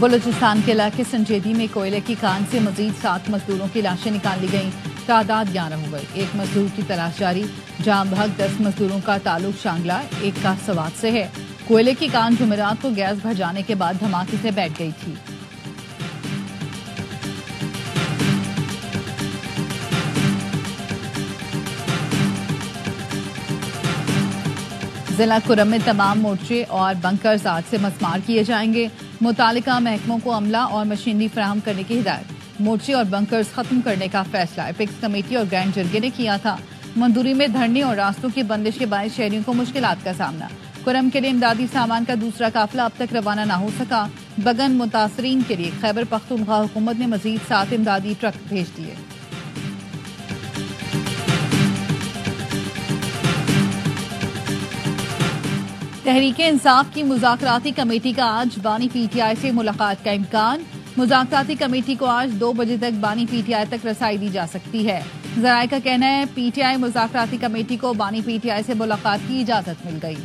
بلوچستان کے علاقے سنجیدی میں کوئلے کی کان سے مزید 7 مزدوروں کی لاشیں نکال لی گئیں، تعداد 11 ہو گئی۔ ایک مزدور کی تلاش جاری، جام بحق 10 مزدوروں کا تعلق شانگلہ، ایک کا سوات سے ہے۔ کوئلے کی کان جمعرات کو گیس بھر جانے کے بعد دھماکے سے بیٹھ گئی تھی۔ ضلع کرم میں تمام مورچے اور بنکرز آج سے مسمار کیے جائیں گے۔ متعلقہ محکموں کو عملہ اور مشینری فراہم کرنے کی ہدایت۔ مورچے اور بنکرز ختم کرنے کا فیصلہ اپیکس کمیٹی اور گرینڈ جرگے نے کیا تھا۔ مندوری میں دھرنے اور راستوں کی بندش کے باعث شہریوں کو مشکلات کا سامنا۔ کرم کے لیے امدادی سامان کا دوسرا قافلہ اب تک روانہ نہ ہو سکا۔ بگن متاثرین کے لیے خیبر پختونخوا حکومت نے مزید 7 امدادی ٹرک بھیج دیے۔ تحریک انصاف کی مذاکراتی کمیٹی کا آج بانی پی ٹی آئی سے ملاقات کا امکان۔ مذاکراتی کمیٹی کو آج 2 بجے تک بانی پی ٹی آئی تک رسائی دی جا سکتی ہے۔ ذرائع کا کہنا ہے پی ٹی آئی مذاکراتی کمیٹی کو بانی پی ٹی آئی سے ملاقات کی اجازت مل گئی۔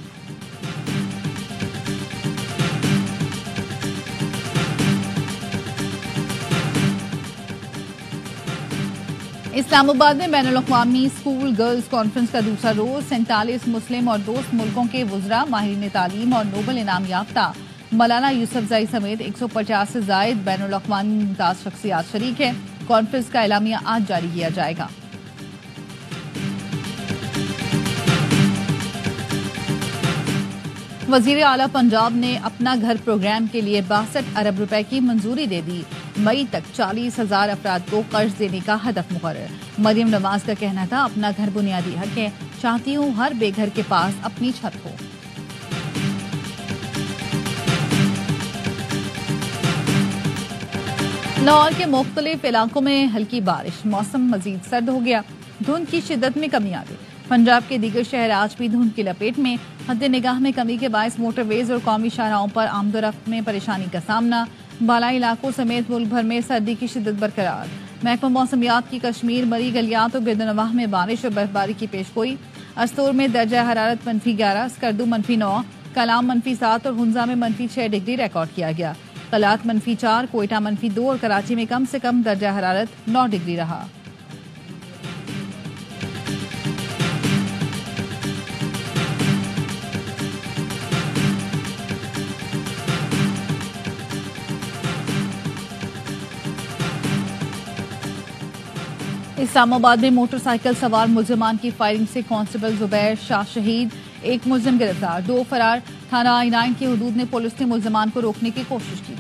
اسلام آباد میں بین الاقوامی اسکول گرلز کانفرنس کا دوسرا روز 47 مسلم اور دوست ملکوں کے وزراء، ماہرین تعلیم اور نوبل انعام یافتہ مولانا یوسفزئی سمیت 150 سے زائد بین الاقوامی ممتاز شخصیات شریک ہیں۔ کانفرنس کا اعلامیہ آج جاری کیا جائے گا۔ وزیر اعلیٰ پنجاب نے اپنا گھر پروگرام کے لیے 62 ارب روپے کی منظوری دے دی۔ مئی تک 40,000 افراد کو قرض دینے کا ہدف مقرر۔ مریم نواز کا کہنا تھا اپنا گھر بنیادی حق ہے، چاہتی ہوں ہر بے گھر کے پاس اپنی چھت ہو۔ لاہور کے مختلف علاقوں میں ہلکی بارش، موسم مزید سرد ہو گیا، دھند کی شدت میں کمی آ گئی۔ پنجاب کے دیگر شہر آج بھی دھند کی لپیٹ میں، حد نگاہ میں کمی کے باعث موٹر ویز اور قومی شاہراہوں پر آمد و رفت میں پریشانی کا سامنا۔ بالائی علاقوں سمیت ملک بھر میں سردی کی شدت برقرار۔ محکمہ موسمیات کی کشمیر، مری گلیات اور گردنواہ میں بارش اور برفباری کی پیشگوئی۔ استور میں درجہ حرارت -11، اسکردو -9، کلام -7 اور ہنزا میں -6 ڈگری ریکارڈ کیا گیا۔ قلات -4، کوئٹہ -2 اور کراچی میں کم سے کم درجہ حرارت 9 ڈگری رہا۔ اسلام آباد میں موٹر سائیکل سوار ملزمان کی فائرنگ سے کانسٹیبل زبیر شاہ شہید، 1 ملزم گرفتار، 2 فرار۔ تھانہ I-9 کی حدود میں پولیس نے ملزمان کو روکنے کی کوشش کی۔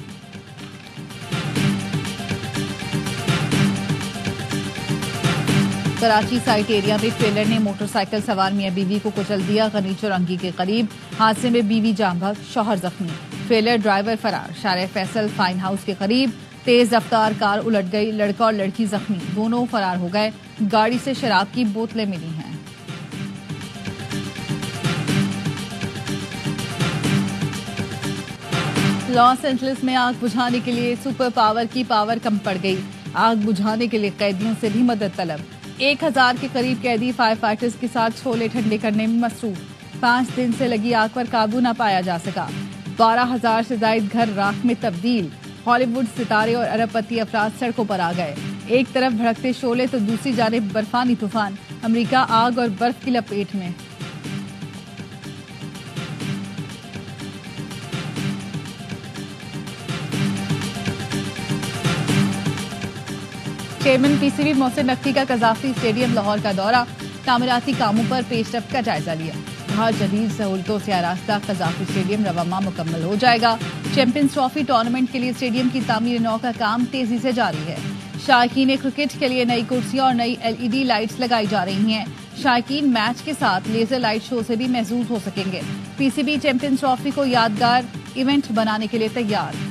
کراچی سائٹ ایریا میں ٹریلر نے موٹر سائیکل سوار میاں بیوی کو کچل دیا، غنیچر انگی کے قریب۔ حادثے میں بیوی جام بحق، شوہر زخمی، ٹریلر ڈرائیور فرار۔ شارع فیصل فائن ہاؤس کے قریب تیز رفتار کار الٹ گئی، لڑکا اور لڑکی زخمی، دونوں فرار ہو گئے۔ گاڑی سے شراب کی بوتلیں ملی ہیں۔ لاس اینجلس میں آگ بجھانے کے لیے سپر پاور کی پاور کم پڑ گئی۔ آگ بجھانے کے لیے قیدیوں سے بھی مدد طلب۔ 1000 کے قریب قیدی فائر فائٹرز کے ساتھ چھولے ٹھنڈے کرنے میں مصروف۔ 5 دن سے لگی آگ پر قابو نہ پایا جا سکا۔ 12,000 سے زائد گھر راکھ میں تبدیل۔ ہالی ووڈ ستارے اور ارب پتی افراد سڑکوں پر آ گئے۔ ایک طرف بھڑکتے شعلے تو دوسری جانب برفانی طوفان۔ امریکہ آگ اور برف کی لپیٹ میں۔ چیئرمین PCB محسن نقوی کا قذافی اسٹیڈیم لاہور کا دورہ، تعمیراتی کاموں پر پیش رفت کا جائزہ لیا۔ کہا جدید سہولتوں سے آراستہ قذافی اسٹیڈیم رواں ماہ مکمل ہو جائے گا۔ چیمپئنز ٹرافی ٹورنامنٹ کے لیے اسٹیڈیم کی تعمیر نو کا کام تیزی سے جاری ہے۔ شائقین کرکٹ کے لیے نئی کرسیاں اور نئی LED لائٹس لگائی جا رہی ہیں۔ شائقین میچ کے ساتھ لیزر لائٹ شو سے بھی محظوظ ہو سکیں گے۔ PCB چیمپئنز ٹرافی کو یادگار ایونٹ بنانے کے لیے تیار۔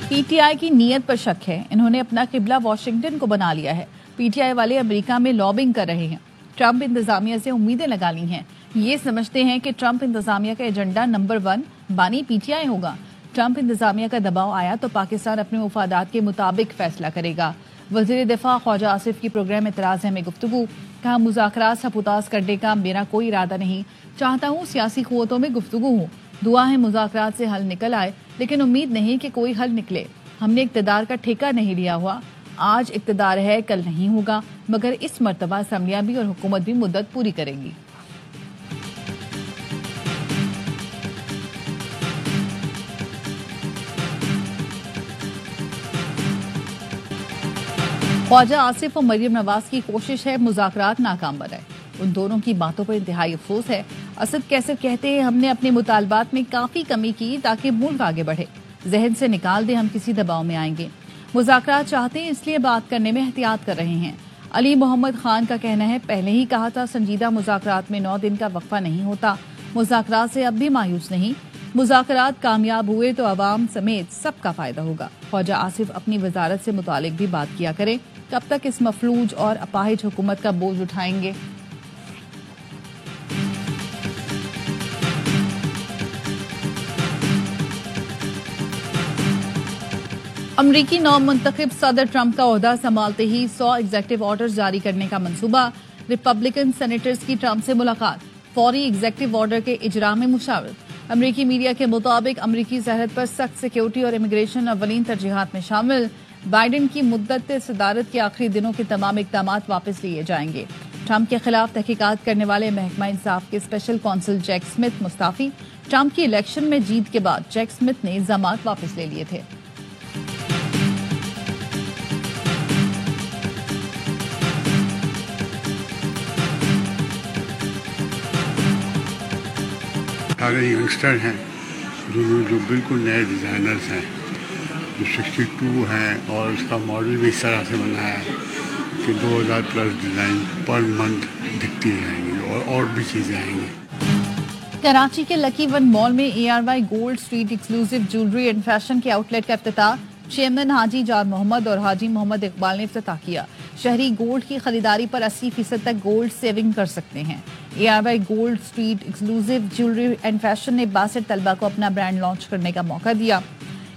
PTI کی نیت پر شک ہے، انہوں نے اپنا قبلہ واشنگٹن کو بنا لیا ہے۔ PTI والے امریکہ میں لابنگ کر رہے ہیں، ٹرمپ انتظامیہ سے امیدیں لگا لی ہیں۔ یہ سمجھتے ہیں کہ ٹرمپ انتظامیہ کا ایجنڈا نمبر 1 بانی PTI ہوگا۔ ٹرمپ انتظامیہ کا دباؤ آیا تو پاکستان اپنے مفادات کے مطابق فیصلہ کرے گا۔ وزیر دفاع خواجہ آصف کی پروگرام اعتراض ہے میں گفتگو، کہا مذاکرات سپوداز کرنے کا میرا کوئی ارادہ نہیں، چاہتا ہوں سیاسی قوتوں میں گفتگو ہو، دعا ہے مذاکرات سے حل نکل آئے، لیکن امید نہیں کہ کوئی حل نکلے۔ ہم نے اقتدار کا ٹھیکہ نہیں لیا ہوا، آج اقتدار ہے کل نہیں ہوگا، مگر اس مرتبہ اسمبلیاں بھی اور حکومت بھی مدت پوری کرے گی۔ خواجہ آصف اور مریم نواز کی کوشش ہے مذاکرات ناکام بنائے، ان دونوں کی باتوں پر انتہائی افسوس ہے۔ اسد کیسر کہتے ہیں ہم نے اپنے مطالبات میں کافی کمی کی تاکہ ملک آگے بڑھے، ذہن سے نکال دیں ہم کسی دباؤ میں آئیں گے، مذاکرات چاہتے ہیں اس لیے بات کرنے میں احتیاط کر رہے ہیں۔ علی محمد خان کا کہنا ہے پہلے ہی کہا تھا سنجیدہ مذاکرات میں 9 دن کا وقفہ نہیں ہوتا، مذاکرات سے اب بھی مایوس نہیں، مذاکرات کامیاب ہوئے تو عوام سمیت سب کا فائدہ ہوگا۔ خواجہ آصف اپنی وزارت سے متعلق بھی بات کیا کریں، کب تک اس مفلوج اور اپاہج حکومت کا بوجھ اٹھائیں گے۔ امریکی نو منتخب صدر ٹرمپ کا عہدہ سنبھالتے ہی 100 ایگزیکٹو آرڈرز جاری کرنے کا منصوبہ، ریپبلکن سینیٹرز کی ٹرمپ سے ملاقات، فوری ایگزیکٹو آرڈر کے اجراء میں مشاورت۔ امریکی میڈیا کے مطابق امریکی سرحد پر سخت سیکیورٹی اور امیگریشن اولین ترجیحات میں شامل، بائیڈن کی مدت صدارت کے آخری دنوں کے تمام اقدامات واپس لیے جائیں گے۔ ٹرمپ کے خلاف تحقیقات کرنے والے محکمہ انصاف کے اسپیشل کونسل جیک سمتھ مستعفی، ٹرمپ کی الیکشن میں جیت کے بعد جیک سمتھ نے الزامات واپس لے لیے تھے۔ سارے ینگسٹر ہیں جو بالکل نئے ڈیزائنرز ہیں، جو 62 ہیں اور اس کا ماڈل بھی اس طرح سے بنا ہے کہ 2000+ ڈیزائن پر منتھ دکھتی رہیں گی اور بھی چیزیں آئیں گی۔ کراچی کے لکی ون مال میں ARY gold street exclusive jewellery and fashion کے آؤٹ لیٹ کا افتتاح، چیئرمین حاجی جان محمد اور حاجی محمد اقبال نے افتتاح کیا۔ شہری گولڈ کی خریداری پر 80% تک گولڈ سیونگ کر سکتے ہیں۔ ARY gold street exclusive jewellery and fashion نے 62 طلبہ کو اپنا برانڈ لانچ کرنے کا موقع دیا۔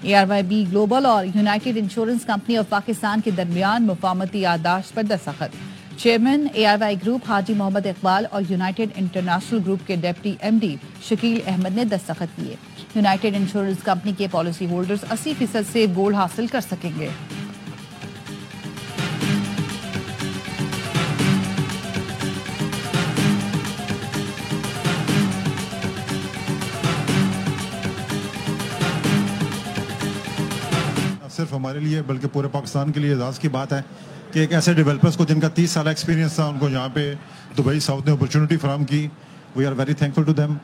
ARYB گلوبل اور United insurance company of Pakistan کے درمیان مفاہمتی یادداشت پر دستخط۔ چیئرمین ARY گروپ حاجی محمد اقبال اور یونائیٹڈ انٹرنیشنل گروپ کے ڈپٹی MD شکیل احمد نے دستخط کیے۔ یونائیٹڈ انشورنس کمپنی کے پالیسی ہولڈرز 80% سے گولڈ حاصل کر سکیں گے۔ صرف ہمارے لیے بلکہ پورے پاکستان کے لیے اعزاز کی بات ہے کہ ایک ایسے ڈیولپرز کو جن کا 30 سالہ ایکسپیرینس تھا، ان کو یہاں پہ دبئی ساؤتھ نے اپرچونٹی فراہم کی۔ We are very thankful to them.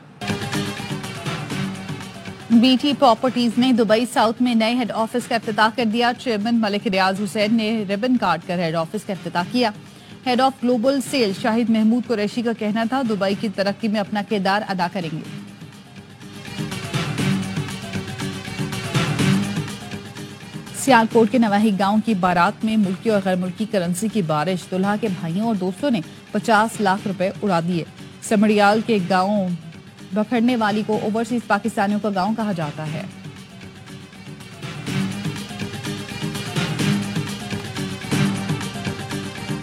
BT properties نے دبئی ساؤتھ میں نئے ہیڈ آفس کا افتتاح کر دیا۔ چیئرمین ملک ریاض حسین نے ربن کاٹ کر ہیڈ آفس کا افتتاح کیا۔ ہیڈ آف گلوبل سیل شاہد محمود قریشی کا کہنا تھا دبئی کی ترقی میں اپنا کردار ادا کریں گے۔ سیالکوٹ کے نواحی گاؤں کی بارات میں ملکی اور غیر ملکی کرنسی کی بارش، دلہا کے بھائیوں اور دوستوں نے 50 لاکھ روپے اڑا دیے۔ سمڑیال کے گاؤں بکھرنے والی کو اوورسیز پاکستانیوں کا گاؤں کہا جاتا ہے۔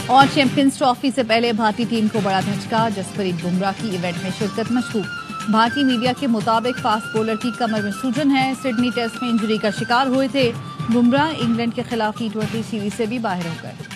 اور چیمپئنز ٹرافی سے پہلے بھارتی ٹیم کو بڑا دھچکا، جسپریت بمراہ کی ایونٹ میں شرکت مشکوک۔ بھارتی میڈیا کے مطابق فاسٹ بولر کی کمر میں سوجن ہے، سڈنی ٹیسٹ میں انجری کا شکار ہوئے تھے۔ بمراہ انگلینڈ کے خلاف T20 سیریز سے بھی باہر ہو گئے۔